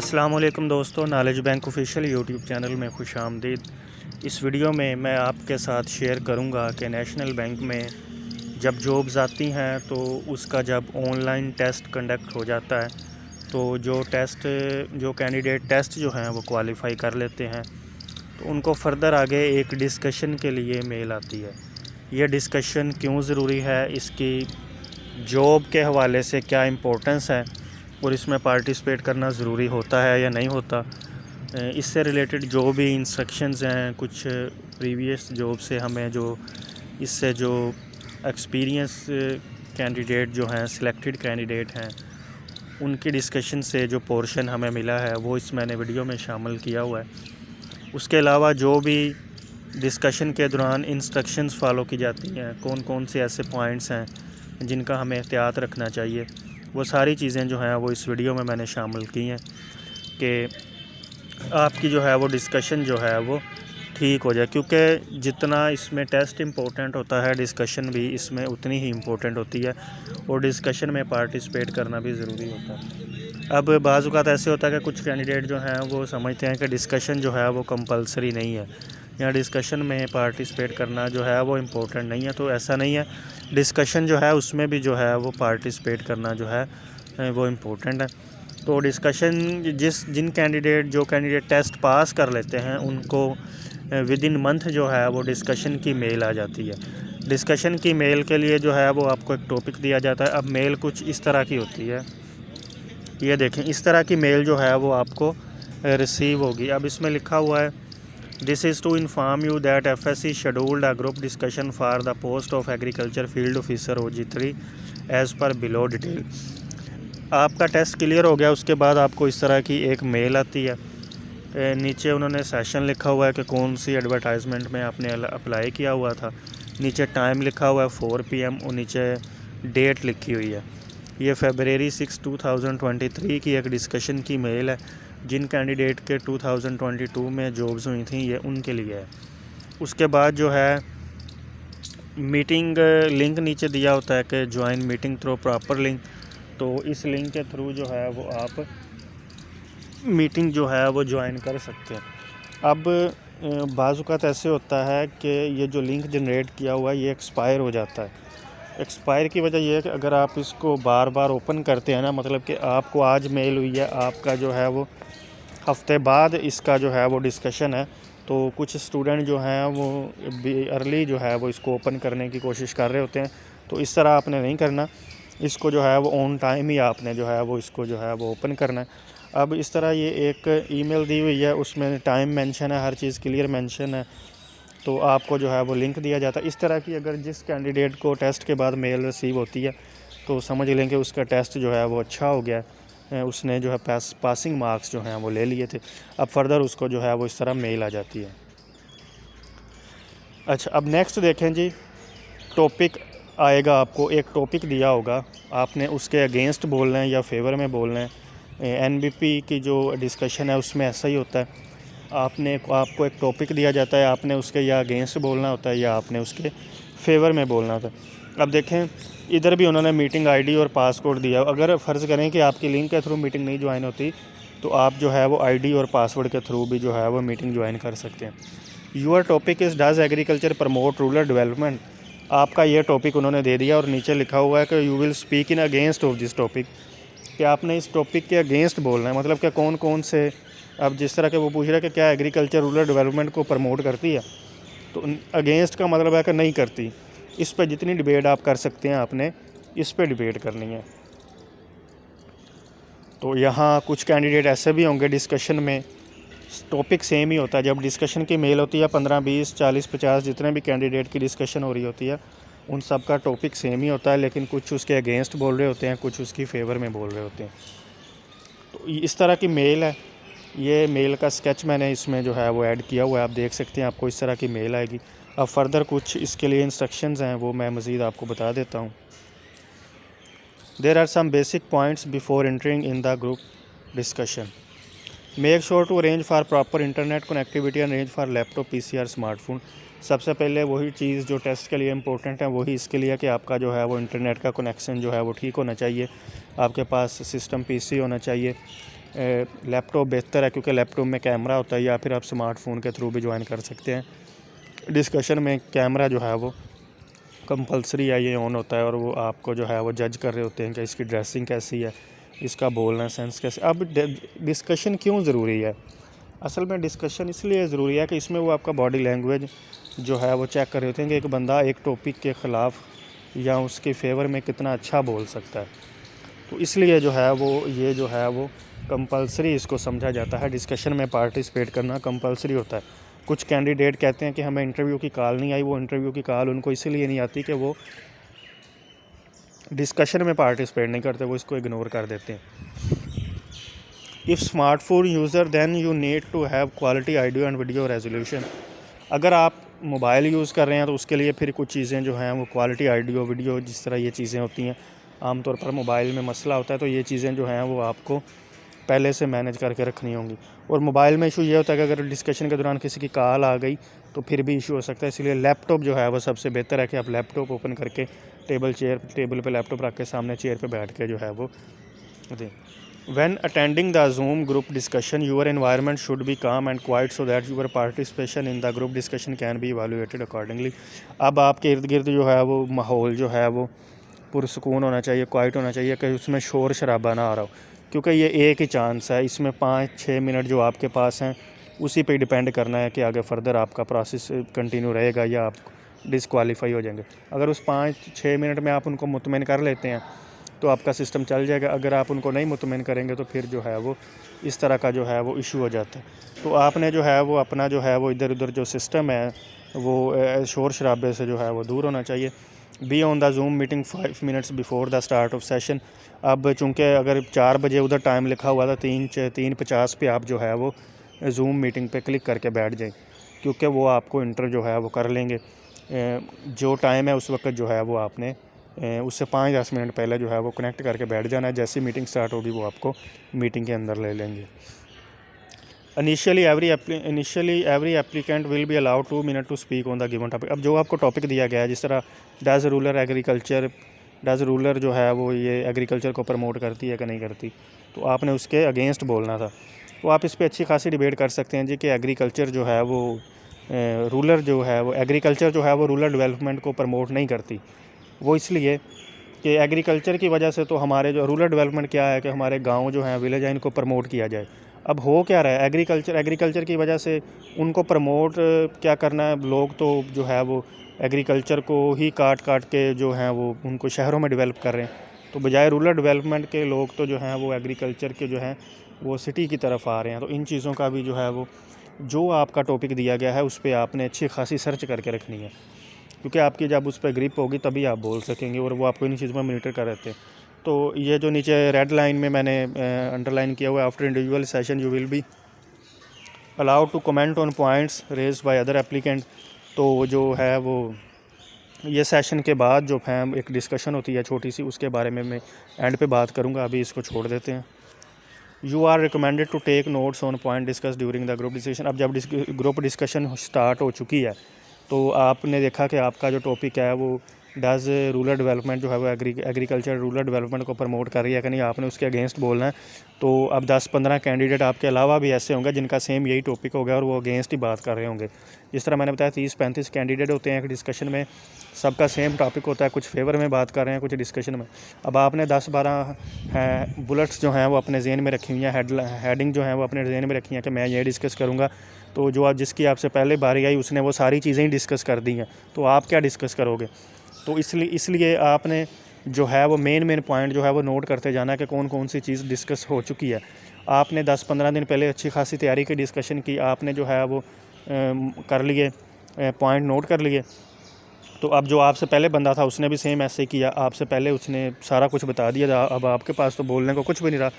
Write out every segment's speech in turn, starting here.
अस्सलाम वालेकुम दोस्तों, knowledge bank official YouTube channel में खुश आमदीद। इस वीडियो में मैं आपके साथ शेयर करूंगा कि नेशनल बैंक में जब जॉब्स आती हैं तो उसका जब ऑनलाइन टेस्ट कंडक्ट हो जाता है तो जो कैंडिडेट टेस्ट जो हैं वो क्वालिफ़ाई कर लेते हैं तो उनको फ़र्दर आगे एक डिस्कशन के लिए मेल आती है। ये डिस्कशन क्यों ज़रूरी है, इसकी जॉब के हवाले से क्या इम्पोर्टेंस है और इसमें पार्टिसिपेट करना ज़रूरी होता है या नहीं होता। इससे रिलेटेड जो भी इंस्ट्रक्शंस हैं, कुछ प्रीवियस जॉब से हमें जो एक्सपीरियंस कैंडिडेट जो हैं, सिलेक्टेड कैंडिडेट हैं, उनकी डिस्कशन से जो पोर्शन हमें मिला है वो इस मैंने वीडियो में शामिल किया हुआ है। उसके अलावा जो भी डिस्कशन के दौरान इंस्ट्रक्शंस फॉलो की जाती हैं, कौन कौन से ऐसे पॉइंट्स हैं जिनका हमें एहतियात रखना चाहिए, वो सारी चीज़ें जो हैं वो इस वीडियो में मैंने शामिल की हैं कि आपकी जो है वो डिस्कशन जो है वो ठीक हो जाए। क्योंकि जितना इसमें टेस्ट इम्पोर्टेंट होता है, डिस्कशन भी इसमें उतनी ही इम्पोर्टेंट होती है और डिस्कशन में पार्टिसिपेट करना भी ज़रूरी होता है। अब बाज़ औक़ात ऐसे होता है कि कुछ कैंडिडेट जो हैं वो समझते हैं कि डिस्कशन जो है वो कंपलसरी नहीं है या डिस्कशन में पार्टिसिपेट करना जो है वो इम्पोर्टेंट नहीं है। तो ऐसा नहीं है, डिस्कशन जो है उसमें भी जो है वो पार्टिसिपेट करना जो है वो इम्पोर्टेंट है। तो डिस्कशन जिन कैंडिडेट टेस्ट पास कर लेते हैं उनको विद इन मंथ जो है वो डिस्कशन की मेल आ जाती है। डिस्कशन की मेल के लिए जो है वो आपको एक टॉपिक दिया जाता है। अब मेल कुछ इस तरह की होती है, ये देखें, इस तरह की मेल जो है वो आपको रिसीव होगी। अब इसमें लिखा हुआ है, this is to inform you that FSC scheduled a group discussion for the post of agriculture field officer OG3 as per below detail. आपका टेस्ट क्लियर हो गया, उसके बाद आपको इस तरह की एक मेल आती है। नीचे उन्होंने सेशन लिखा हुआ है कि कौन सी एडवर्टाइजमेंट में आपने अप्लाई किया हुआ था। नीचे टाइम लिखा हुआ है 4 PM और नीचे डेट लिखी हुई है। ये February 6, 2023 की एक डिस्कशन की मेल है। जिन कैंडिडेट के 2022 में जॉब्स हुई थी ये उनके लिए है। उसके बाद जो है मीटिंग लिंक नीचे दिया होता है कि join meeting through proper link. तो इस लिंक के थ्रू जो है वो आप मीटिंग जो है वो ज्वाइन कर सकते हैं। अब बाज़ औक़ात ऐसे होता है कि ये जो लिंक जनरेट किया हुआ है ये एक्सपायर हो जाता है। एक्सपायर की वजह यह है कि अगर आप इसको बार बार ओपन करते हैं ना, मतलब कि आपको आज मेल हुई है, आपका जो है वो हफ़्ते बाद इसका जो है वो डिस्कशन है, तो कुछ स्टूडेंट जो हैं वो अर्ली जो है वो इसको ओपन करने की कोशिश कर रहे होते हैं। तो इस तरह आपने नहीं करना, इसको जो है वो ऑन टाइम ही आपने जो है वो इसको जो है वो ओपन करना है। अब इस तरह ये एक ईमेल दी हुई है, उसमें टाइम मेंशन है, हर चीज़ क्लियर मेंशन है। तो आपको जो है वो लिंक दिया जाता है। इस तरह की अगर जिस कैंडिडेट को टेस्ट के बाद मेल रिसीव होती है तो समझ लें कि उसका टेस्ट जो है वो अच्छा हो गया है, उसने जो है पासिंग मार्क्स जो हैं वो ले लिए थे। अब फर्दर उसको जो है वो इस तरह मेल आ जाती है। अच्छा, अब नेक्स्ट देखें जी, टॉपिक आएगा, आपको एक टॉपिक दिया होगा, आपने उसके अगेंस्ट बोलना है या फेवर में बोलना है। NBP की जो डिस्कशन है उसमें ऐसा ही होता है, आपको एक टॉपिक दिया जाता है, आपने उसके या अगेंस्ट बोलना होता है या आपने उसके फेवर में बोलना होता है। अब देखें, इधर भी उन्होंने मीटिंग ID और पासवर्ड दिया। अगर फ़र्ज़ करें कि आपकी लिंक के थ्रू मीटिंग नहीं ज्वाइन होती तो आप जो है वो ID और पासवर्ड के थ्रू भी जो है वो मीटिंग ज्वाइन कर सकते हैं। Your topic is does agriculture promote rural development. आपका ये टॉपिक उन्होंने दे दिया और नीचे लिखा हुआ है कि you will speak in against of this topic, कि आपने इस टॉपिक के अगेंस्ट बोलना है। मतलब कि कौन कौन से, अब जिस तरह के वो पूछ रहे हैं कि क्या एग्रीकल्चर रूरल डेवलपमेंट को प्रमोट करती है, तो अगेंस्ट का मतलब है कि नहीं करती। इस पे जितनी डिबेट आप कर सकते हैं आपने इस पे डिबेट करनी है। तो यहाँ कुछ कैंडिडेट ऐसे भी होंगे, डिस्कशन में टॉपिक सेम ही होता है। जब डिस्कशन की मेल होती है 15, 20, 40, 50 जितने भी कैंडिडेट की डिस्कशन हो रही होती है उन सब का टॉपिक सेम ही होता है, लेकिन कुछ उसके अगेंस्ट बोल रहे होते हैं, कुछ उसकी फेवर में बोल रहे होते हैं। तो इस तरह की मेल है। ये मेल का स्केच मैंने इसमें जो है वो ऐड किया हुआ है, आप देख सकते हैं, आपको इस तरह की मेल आएगी। अब फर्दर कुछ इसके लिए इंस्ट्रक्शंस हैं वो मैं मज़ीद आपको बता देता हूँ। There are some basic points before entering in the group discussion. Make sure to arrange for proper internet connectivity and arrange for laptop, PC और स्मार्टफोन। सबसे पहले वही चीज़ जो टेस्ट के लिए इम्पोर्टेंट है वही इसके लिए कि आपका जो है वो इंटरनेट का कनेक्शन जो है वो ठीक होना चाहिए, आपके पास सिस्टम PC होना चाहिए, लैपटॉप बेहतर है क्योंकि लैपटॉप में कैमरा होता है, या फिर आप स्मार्टफोन के थ्रू भी ज्वाइन कर सकते हैं। डिस्कशन में कैमरा जो है वो कंपलसरी है, ये ऑन होता है, और वो आपको जो है वो जज कर रहे होते हैं कि इसकी ड्रेसिंग कैसी है, इसका बोलना सेंस कैसे। अब डिस्कशन क्यों ज़रूरी है? असल में डिस्कशन इसलिए ज़रूरी है कि इसमें वो आपका बॉडी लैंग्वेज जो है वो चेक कर रहे होते हैं कि एक बंदा एक टॉपिक के ख़िलाफ़ या उसके फेवर में कितना अच्छा बोल सकता है। तो इसलिए जो है वो ये जो है वो कंपलसरी इसको समझा जाता है, डिस्कशन में पार्टिसिपेट करना कंपलसरी होता है। कुछ कैंडिडेट कहते हैं कि हमें इंटरव्यू की कॉल नहीं आई, वो इंटरव्यू की कॉल उनको इसलिए नहीं आती कि वो डिस्कशन में पार्टिसिपेट नहीं करते, वो इसको इग्नोर कर देते हैं। If smartphone user then you need to have quality audio and video resolution. अगर आप मोबाइल यूज़ कर रहे हैं तो उसके लिए फिर कुछ चीज़ें जो हैं वो क्वालिटी ऑडियो वीडियो, जिस तरह ये चीज़ें होती हैं, आमतौर पर मोबाइल में मसला होता है, तो ये चीज़ें जो हैं वो आपको पहले से मैनेज करके रखनी होंगी। और मोबाइल में इशू ये होता है कि अगर डिस्कशन के दौरान किसी की कॉल आ गई तो फिर भी इशू हो सकता है। इसलिए लैपटॉप जो है वो सबसे बेहतर है कि आप लैपटॉप ओपन करके टेबल पे लैपटॉप रख के सामने चेयर पे बैठ के जो है वो दें। When attending the Zoom group discussion, your environment should be calm and quiet so that your participation in the group discussion can be evaluated accordingly। अब आपके इर्द गिर्द जो है वो माहौल जो है वो पुरसुकून होना चाहिए, क्वाइट होना चाहिए, कि उसमें शोर शराबा ना आ रहा हो, क्योंकि ये एक ही चांस है। इसमें 5-6 मिनट जो आपके पास हैं उसी पे डिपेंड करना है कि आगे फर्दर आपका प्रोसेस कंटिन्यू रहेगा या आप डिसक्वालीफाई हो जाएंगे। अगर उस 5-6 मिनट में आप उनको मुतमिन कर लेते हैं तो आपका सिस्टम चल जाएगा। अगर आप उनको नहीं मुतमिन करेंगे तो फिर जो है वो इस तरह का जो है वो इशू हो जाता है। तो आपने जो है वो अपना जो है वो इधर उधर जो सिस्टम है वो शोर शराबे से जो है वो दूर होना चाहिए। Be on the zoom meeting 5 minutes before the start of session. अब चूँकि अगर 4 बजे उधर टाइम लिखा हुआ था, 3:50 पे आप जो है वो जूम मीटिंग पे क्लिक करके बैठ जाएं, क्योंकि वो आपको इंटर जो है वो कर लेंगे। जो टाइम है उस वक्त जो है वो आपने उससे 5-10 मिनट पहले जो है वो कनेक्ट करके बैठ जाना है। जैसी मीटिंग स्टार्ट होगी वो आपको मीटिंग के अंदर ले लेंगे। Initially every applicant will be allowed 2 minute to speak on the given topic. अब जो आपको टॉपिक दिया गया है, जिस तरह डज रूलर जो है वो ये एग्रीकल्चर को प्रमोट करती है कि नहीं करती, तो आपने उसके अगेंस्ट बोलना था। तो आप इस पर अच्छी खासी डिबेट कर सकते हैं जी कि एग्रीकल्चर जो है वो एग्रीकल्चर जो है वो रूरल डेवलपमेंट को प्रमोट नहीं करती। वो इसलिए कि एग्रीकल्चर की वजह से तो हमारे जो रूरल डेवलपमेंट क्या है कि हमारे गांव जो हैं, विलेज हैं, इनको प्रमोट किया जाए। अब हो क्या रहा है, एग्रीकल्चर की वजह से उनको प्रमोट क्या करना है, लोग तो जो है वो एग्रीकल्चर को ही काट के जो हैं वो उनको शहरों में डेवलप कर रहे हैं। तो बजाय रूरल डेवलपमेंट के लोग तो जो हैं वो एग्रीकल्चर के जो हैं वो सिटी की तरफ आ रहे हैं। तो इन चीज़ों का भी जो है वो जो आपका टॉपिक दिया गया है उस पर आपने अच्छी खासी सर्च करके रखनी है, क्योंकि आपकी जब उस पर ग्रिप होगी तभी आप बोल सकेंगे, और वो आपको इन चीज़ों में मॉनिटर कर रहे थे। तो ये जो नीचे रेड लाइन में मैंने अंडरलाइन किया हुआ है, after individual session you will be allowed to comment on points raised by other applicant. तो जो है वो ये सेशन के बाद जो है एक डिस्कशन होती है छोटी सी, उसके बारे में मैं एंड पे बात करूँगा, अभी इसको छोड़ देते हैं। You are recommended to take notes on point discuss during the group discussion. अब जब ग्रुप डिस्कशन स्टार्ट हो चुकी है तो आपने देखा कि आपका जो टॉपिक है वो डज रूरल डेवलपमेंट जो है वो एग्रीकल्चर रूरल डेवलपमेंट को प्रमोट कर रही है कि नहीं, आपने उसके अगेंस्ट बोलना है। तो अब 10-15 कैंडिडेट आपके अलावा भी ऐसे होंगे जिनका सेम यही टॉपिक होगा और वो अगेंस्ट ही बात कर रहे होंगे। जिस तरह मैंने बताया 30-35 कैंडिडेट होते हैं एक डिस्कशन में, सबका सेम टॉपिक होता है, कुछ फेवर में बात कर रहे हैं, कुछ डिस्कशन में। अब आपने 10-12 बुलेट्स जो हैं वो अपने ज़हन में रखी हुई हैं, हेडिंग जो है वो अपने ज़हन में रखी हैं कि मैं ये डिस्कस करूँगा। तो जो आप जिसकी आपसे पहले बारी आई उसने वो सारी चीज़ें ही डिस्कस कर दी हैं, तो आप क्या डिस्कस करोगे? तो इसलिए आपने जो है वो मेन पॉइंट जो है वो नोट करते जाना है कि कौन कौन सी चीज़ डिस्कस हो चुकी है। आपने 10-15 दिन पहले अच्छी खासी तैयारी की, डिस्कशन की, आपने जो है वो कर लिए, पॉइंट नोट कर लिए। तो अब जो आपसे पहले बंदा था उसने भी सेम ऐसे किया, आपसे पहले उसने सारा कुछ बता दिया था, अब आपके पास तो बोलने को कुछ भी नहीं रहा।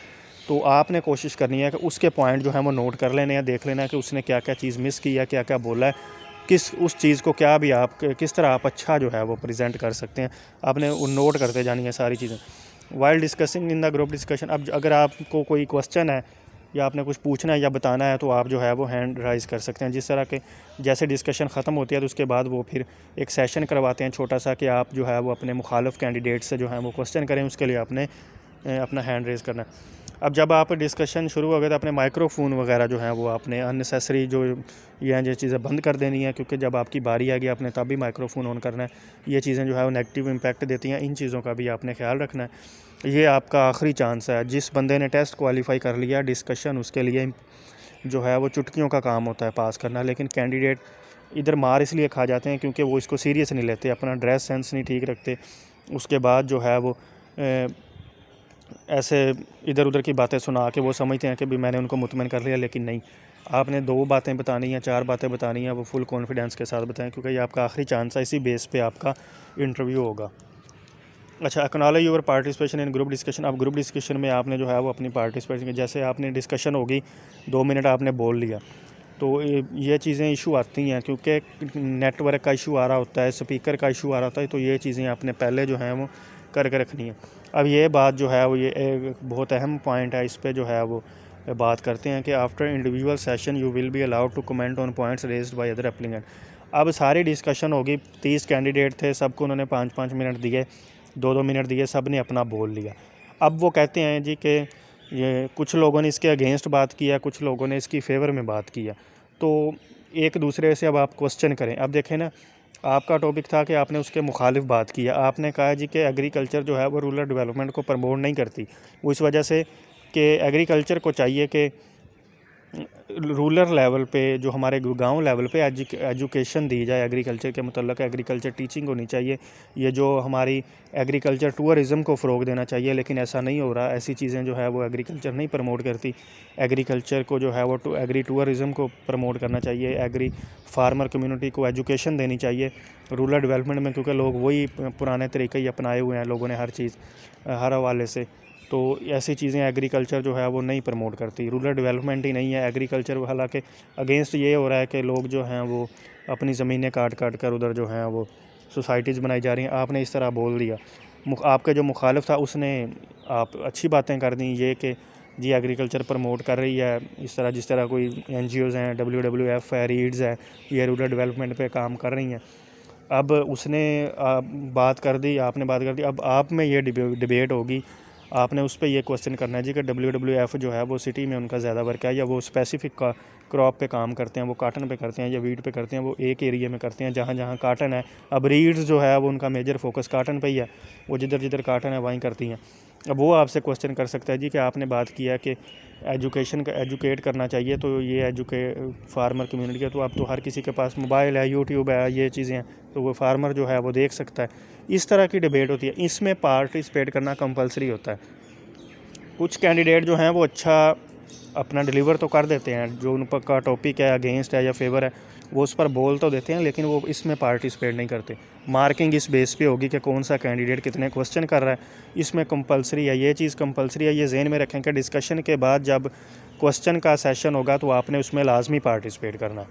तो आपने कोशिश करनी है कि उसके पॉइंट जो है वो नोट कर लेने हैं, देख लेना है कि उसने क्या क्या चीज़ मिस की है, क्या क्या बोला है, उस चीज़ को क्या भी आप किस तरह आप अच्छा जो है वो प्रेजेंट कर सकते हैं। आपने वो नोट करते जानी है सारी चीज़ें। While discussing in the group discussion, अब अगर आपको कोई क्वेश्चन है या आपने कुछ पूछना है या बताना है तो आप जो है वो हैंड राइज़ कर सकते हैं। जिस तरह के जैसे डिस्कशन ख़त्म होती है तो उसके बाद वो फिर एक सेशन करवाते हैं छोटा सा कि आप जो है वो अपने मुखालिफ कैंडिडेट से जो है वो क्वेश्चन करें, उसके लिए आपने अपना हैंड रेज़ करना है। अब जब आप डिस्कशन शुरू हो गए तो अपने माइक्रोफोन वगैरह जो हैं वो आपने अननेसेसरी जो ये चीज़ें बंद कर देनी है, क्योंकि जब आपकी बारी आएगी आपने तब भी माइक्रोफोन ऑन करना है। ये चीज़ें जो है वो नेगेटिव इम्पैक्ट देती हैं, इन चीज़ों का भी आपने ख्याल रखना है। ये आपका आखिरी चांस है। जिस बंदे ने टेस्ट क्वालिफाई कर लिया डिस्कशन, उसके लिए जो है वो चुटकियों का काम होता है पास करना। लेकिन कैंडिडेट इधर मार इसलिए खा जाते हैं क्योंकि वो इसको सीरियस नहीं लेते, अपना ड्रेस सेंस नहीं ठीक रखते, उसके बाद जो है वो ऐसे इधर उधर की बातें सुना के वो समझते हैं कि भी मैंने उनको मुतमईन कर लिया। लेकिन नहीं, आपने 2 बातें बतानी हैं, 4 बातें बतानी हैं, वो फुल कॉन्फिडेंस के साथ बताएं, क्योंकि ये आपका आखिरी चांस है। इसी बेस पे आपका इंटरव्यू होगा। अच्छा, acknowledge your participation in group discussion. अब ग्रुप डिस्कशन में आपने जो है वो अपनी पार्टिसिपेशन, जैसे आपने डिस्कशन होगी 2 मिनट आपने बोल लिया, तो ये चीज़ें इशू आती हैं क्योंकि नेटवर्क का इशू आ रहा होता है, स्पीकर का इशू आ रहा होता है। तो ये चीज़ें आपने पहले जो हैं वो करके रखनी है। अब ये बात जो है वो ये एक बहुत अहम पॉइंट है, इस पे जो है वो बात करते हैं कि after individual session you will be allowed to comment on points raised by other applicant. अब सारी डिस्कशन होगी, 30 कैंडिडेट थे, सबको उन्होंने 5-5 मिनट दिए, 2-2 मिनट दिए, सब ने अपना बोल लिया। अब वो कहते हैं जी कि ये कुछ लोगों ने इसके अगेंस्ट बात किया, कुछ लोगों ने इसकी फेवर में बात किया, तो एक दूसरे से अब आप क्वेश्चन करें। अब देखें ना, आपका टॉपिक था कि आपने उसके मुखालिफ बात किया, आपने कहा जी कि एग्रीकल्चर जो है वो रूरल डेवलपमेंट को प्रमोट नहीं करती, वो इस वजह से कि एग्रीकल्चर को चाहिए कि रूरल लेवल पे, जो हमारे गांव लेवल पे एजुकेशन दी जाए एग्रीकल्चर के मतलब, एग्रीकल्चर टीचिंग होनी चाहिए, ये जो हमारी एग्रीकल्चर टूरिज़म को फ़रोग देना चाहिए। लेकिन ऐसा नहीं हो रहा, ऐसी चीज़ें जो है वो एग्रीकल्चर नहीं प्रमोट करती। एग्रीकल्चर को जो है वो एग्री टूरिज़म को प्रमोट करना चाहिए, एग्री फार्मर कम्युनिटी को एजुकेशन देनी चाहिए रूरल डेवलपमेंट में, क्योंकि लोग वही पुराने तरीके ही अपनाए हुए हैं लोगों ने हर चीज़ हर हवाले से। तो ऐसी चीज़ें एग्रीकल्चर जो है वो नहीं प्रमोट करती, रूरल डेवलपमेंट ही नहीं है एग्रीकल्चर। हालांकि अगेंस्ट ये हो रहा है कि लोग जो हैं वो अपनी ज़मीनें काट काट कर उधर जो हैं वो सोसाइटीज़ बनाई जा रही हैं। आपने इस तरह बोल दिया, आपके जो मुखालिफ था उसने आप अच्छी बातें कर दी, ये कि जी एग्रीकल्चर प्रमोट कर रही है, इस तरह जिस तरह कोई NGOs हैं, WWF है, रीड्स है, ये रूरल डेवलपमेंट पे काम कर रही हैं। अब उसने बात कर दी, आपने बात कर दी, अब आप में ये डिबेट होगी, आपने उस पर ये क्वेश्चन करना है जी कि WWF जो है वो सिटी में उनका ज़्यादा वर्क है, या वो स्पेसिफिक क्रॉप पे काम करते हैं, वो काटन पे करते हैं या वीट पे करते हैं, वो एक एरिया में करते हैं जहाँ जहाँ काटन है। अब रीड्स जो है वो उनका मेजर फोकस काटन पे ही है, वो जिधर जिधर काटन है वहीं करती हैं। अब वो आपसे क्वेश्चन कर सकता है जी कि आपने बात किया कि एजुकेशन का एजुकेट करना चाहिए, तो ये फार्मर कम्युनिटी का, तो अब तो हर किसी के पास मोबाइल है, यूट्यूब है, ये चीज़ें हैं, तो वो फार्मर जो है वो देख सकता है। इस तरह की डिबेट होती है, इसमें पार्टिसिपेट करना कंपलसरी होता है। कुछ कैंडिडेट जो हैं वो अच्छा अपना डिलीवर तो कर देते हैं, जो उनका टॉपिक है अगेंस्ट है या फेवर है वो उस पर बोल तो देते हैं, लेकिन वो इसमें पार्टिसिपेट नहीं करते। मार्किंग इस बेस पे होगी कि कौन सा कैंडिडेट कितने क्वेश्चन कर रहा है, इसमें कंपलसरी है, ये चीज़ कंपलसरी है। ये जहन में रखें कि डिस्कशन के बाद जब क्वेश्चन का सेशन होगा तो आपने उसमें लाजमी पार्टिसिपेट करना,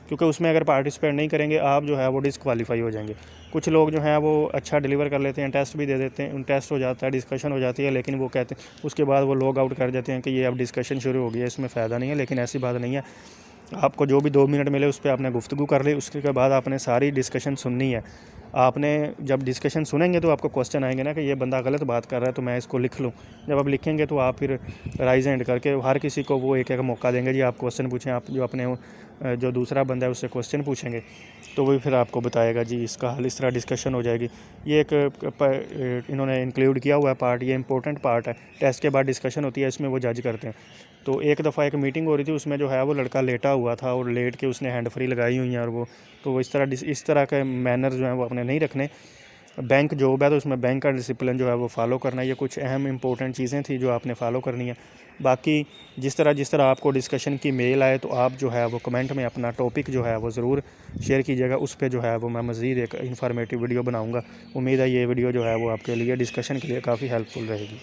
क्योंकि उसमें अगर पार्टिसिपेट नहीं करेंगे आप जो है वो डिस्क्वालीफाई हो जाएंगे। कुछ लोग जो हैं वो अच्छा डिलीवर कर लेते हैं, टेस्ट भी दे देते हैं, टेस्ट हो जाता है, डिस्कशन हो जाती है, लेकिन वो कहते हैं उसके बाद वो लॉग आउट कर जाते हैं कि ये अब डिस्कशन शुरू हो गई है, इसमें फ़ायदा नहीं है। लेकिन ऐसी बात नहीं है, आपको जो भी 2 मिनट मिले उस पर आपने गुफ्तगू कर ली, उसके बाद आपने सारी डिस्कशन सुननी है। आपने जब डिस्कशन सुनेंगे तो आपको क्वेश्चन आएंगे ना कि ये बंदा गलत बात कर रहा है तो मैं इसको लिख लूँ। जब आप लिखेंगे तो आप फिर राइज हैंड करके हर किसी को वो एक मौका देंगे, जी आप क्वेश्चन पूछें। आप जो अपने जो दूसरा बंदा है उससे क्वेश्चन पूछेंगे तो वही फिर आपको बताएगा जी इसका हल, इस तरह डिस्कशन हो जाएगी। ये एक इन्होंने इंक्लूड किया हुआ है पार्ट, ये इंपॉर्टेंट पार्ट है। टेस्ट के बाद डिस्कशन होती है, इसमें वो जज करते हैं। तो एक दफ़ा एक मीटिंग हो रही थी, उसमें जो है वो लड़का लेटा हुआ था और लेट के उसने हैंड फ्री लगाई हुई हैं, और वो तो इस तरह के मैनर जो हैं वो अपने नहीं रखने। बैंक जॉब है तो उसमें बैंक का डिसिप्लिन जो है वो फॉलो करना है। ये कुछ अहम इंपॉर्टेंट चीज़ें थी जो आपने फॉलो करनी है। बाकी जिस तरह आपको डिस्कशन की मेल आए तो आप जो है वो कमेंट में अपना टॉपिक जो है वो ज़रूर शेयर कीजिएगा। उस पर जो है वो मैं मज़ीद एक इन्फॉर्मेटिव वीडियो बनाऊँगा। उम्मीद है ये वीडियो जो है वो आपके लिए डिस्कशन के लिए काफ़ी हेल्पफुल रहेगी।